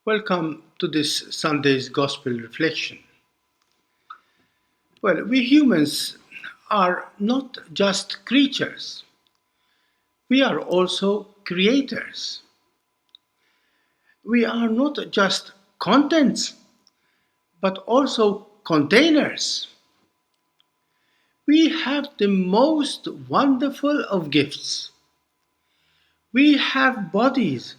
Welcome to this Sunday's Gospel Reflection. Well, we humans are not just creatures, we are also creators. We are not just contents, but also containers. We have the most wonderful of gifts. We have bodies,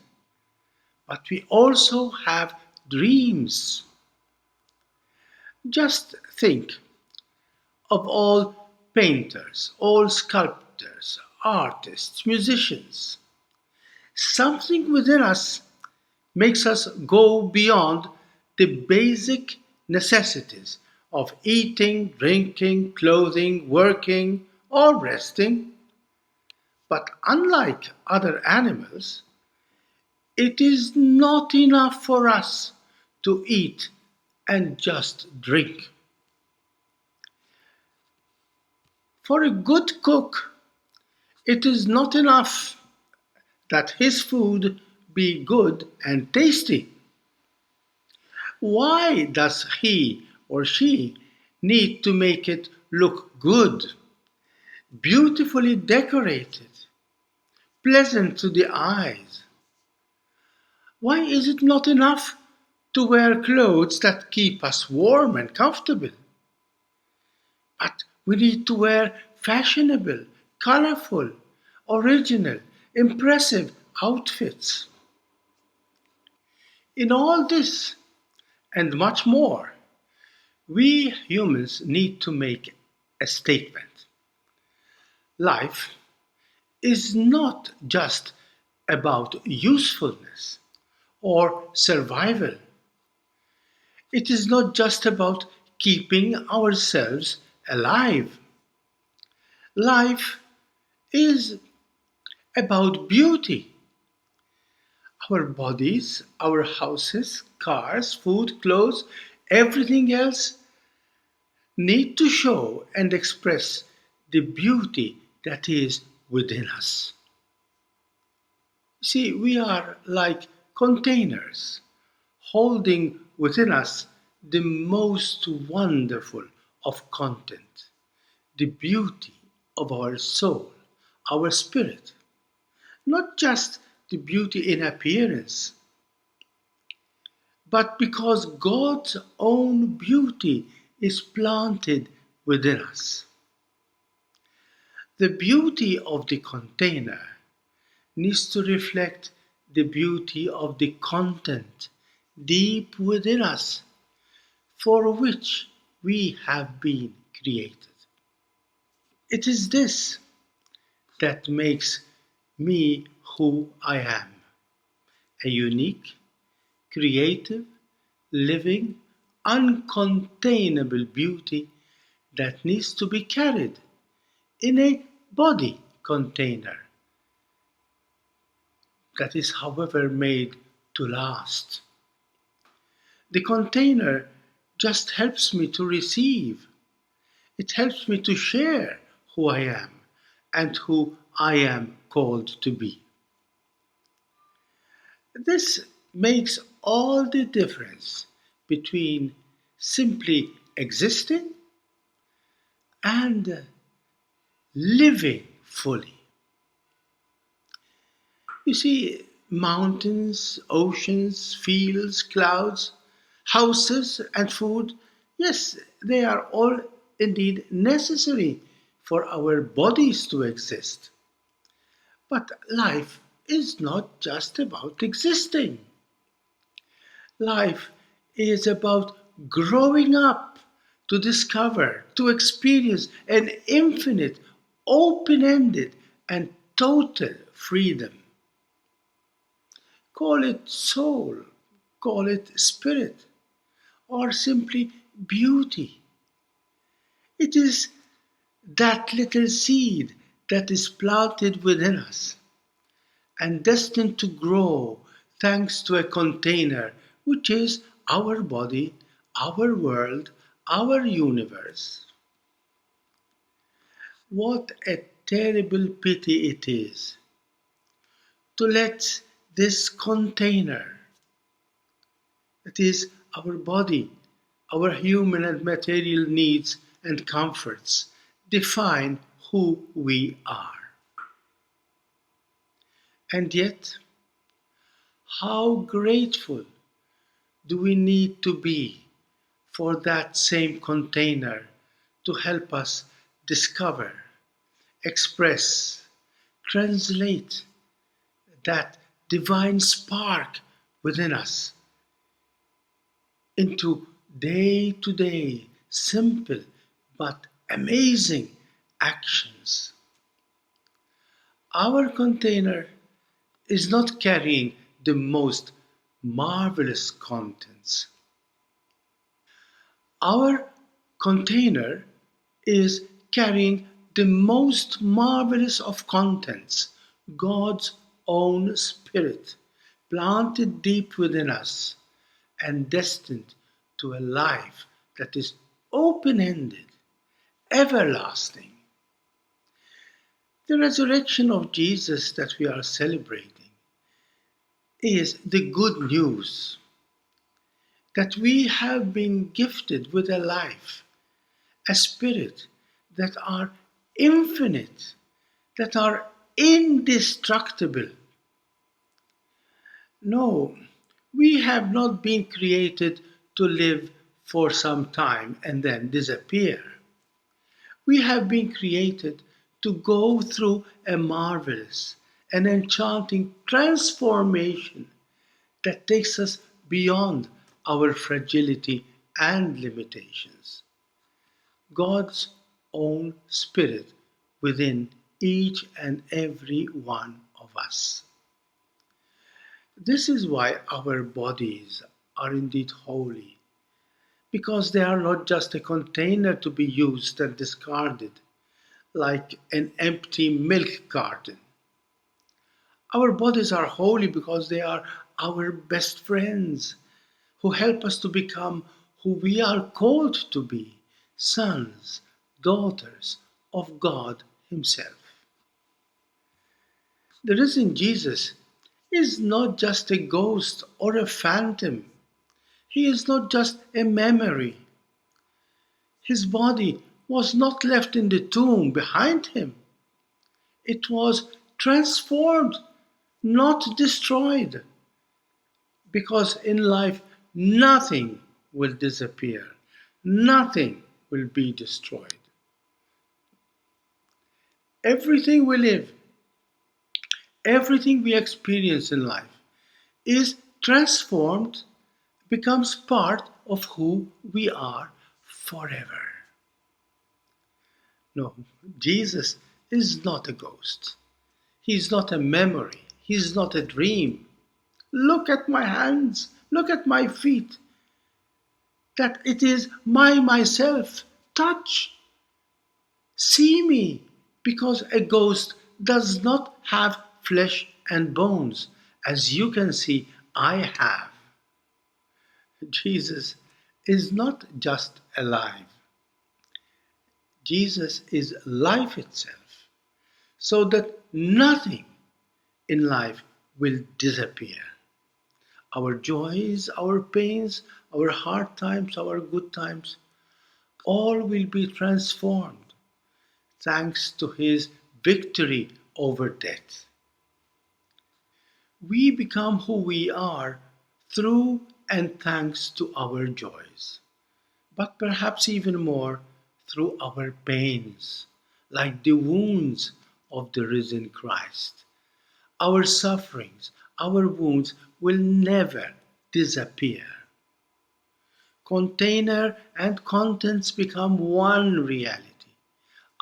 but we also have dreams. Just think of all painters, all sculptors, artists, musicians. Something within us makes us go beyond the basic necessities of eating, drinking, clothing, working, or resting. But unlike other animals, it is not enough for us to eat and just drink. For a good cook, it is not enough that his food be good and tasty. Why does he or she need to make it look good, beautifully decorated, pleasant to the eyes? Why is it not enough to wear clothes that keep us warm and comfortable? But we need to wear fashionable, colorful, original, impressive outfits. In all this and much more, we humans need to make a statement. Life is not just about usefulness or survival. It is not just about keeping ourselves alive. Life is about beauty. Our bodies, our houses, cars, food, clothes, everything else need to show and express the beauty that is within us. See, we are like containers holding within us the most wonderful of content, the beauty of our soul, our spirit. Not just the beauty in appearance, but because God's own beauty is planted within us. The beauty of the container needs to reflect the beauty of the content deep within us for which we have been created. It is this that makes me who I am, a unique, creative, living, uncontainable beauty that needs to be carried in a body container that is, however, made to last. The container just helps me to receive, it helps me to share who I am and who I am called to be. This makes all the difference between simply existing and living fully. You see, mountains, oceans, fields, clouds, houses, and food, yes, they are all indeed necessary for our bodies to exist. But life is not just about existing. Life is about growing up to discover, to experience an infinite, open ended, and total freedom. Call it soul, call it spirit, or simply beauty. It is that little seed that is planted within us and destined to grow thanks to a container which is our body, our world, our universe. What a terrible pity it is to let this container It is our body, our human and material needs and comforts define who we are. And yet, how grateful do we need to be for that same container to help us discover, express, translate that divine spark within us into day to day, simple but amazing actions. Our container is not carrying the most marvelous contents. Our container is carrying the most marvelous of contents, God's own Spirit, planted deep within us and destined to a life that is open ended, everlasting. The resurrection of Jesus that we are celebrating is the good news that we have been gifted with a life, a spirit that are infinite, that are indestructible. No, we have not been created to live for some time and then disappear. We have been created to go through a marvelous and enchanting transformation that takes us beyond our fragility and limitations. God's own Spirit within each and every one of us. This is why our bodies are indeed holy, because they are not just a container to be used and discarded like an empty milk carton. Our bodies are holy because they are our best friends who help us to become who we are called to be, sons, daughters of God Himself. The risen Jesus is not just a ghost or a phantom. He is not just a memory. His body was not left in the tomb behind him. It was transformed, not destroyed. Because in life, nothing will disappear, nothing will be destroyed. Everything we live, everything we experience in life is transformed, becomes part of who we are forever. No, Jesus is not a ghost. He is not a memory. He is not a dream. Look at my hands. Look at my feet. That it is myself. Touch. See me. Because a ghost does not have flesh and bones. As you can see, I have. Jesus is not just alive. Jesus is life itself. So that nothing in life will disappear. Our joys, our pains, our hard times, our good times, all will be transformed thanks to His victory over death. We become who we are through and thanks to our joys, but perhaps even more through our pains, like the wounds of the risen Christ. Our sufferings, our wounds will never disappear. Container and contents become one reality,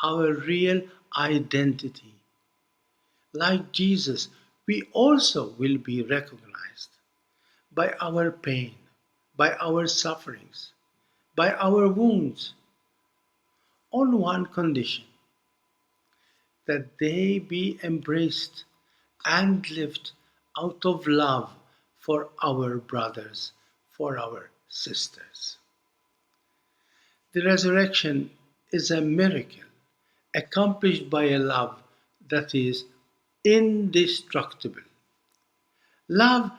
our real identity. Like Jesus, we also will be recognized by our pain, by our sufferings, by our wounds, on one condition, that they be embraced and lived out of love for our brothers, for our sisters. The resurrection is a miracle accomplished by a love that is indestructible. Love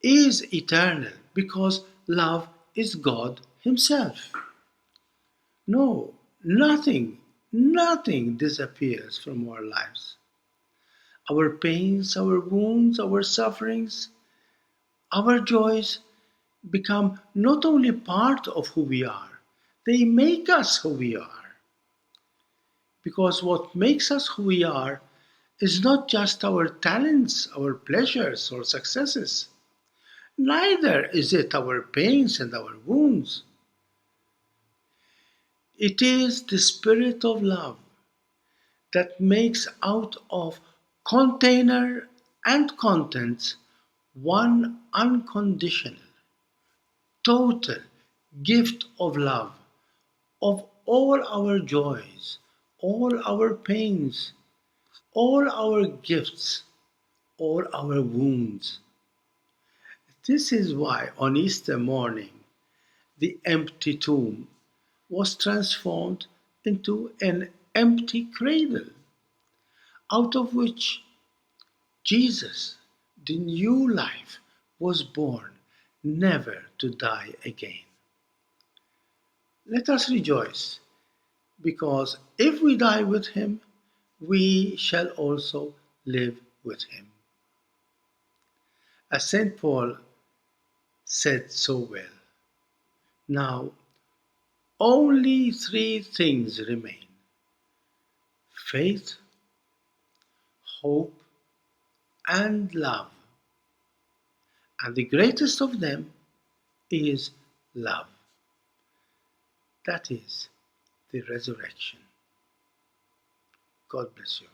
is eternal because love is God Himself. No, nothing disappears from our lives. Our pains, our wounds, our sufferings, our joys become not only part of who we are, they make us who we are. Because what makes us who we are is not just our talents, our pleasures, or successes. Neither is it our pains and our wounds. It is the spirit of love that makes out of container and contents one unconditional, total gift of love, of all our joys, all our pains, all our gifts, all our wounds. This is why on Easter morning the empty tomb was transformed into an empty cradle, out of which Jesus, the new life, was born, never to die again. Let us rejoice, because if we die with him, we shall also live with him. As St. Paul said so well, now only three things remain: faith, hope, and love. And the greatest of them is love. That is the resurrection. God bless you.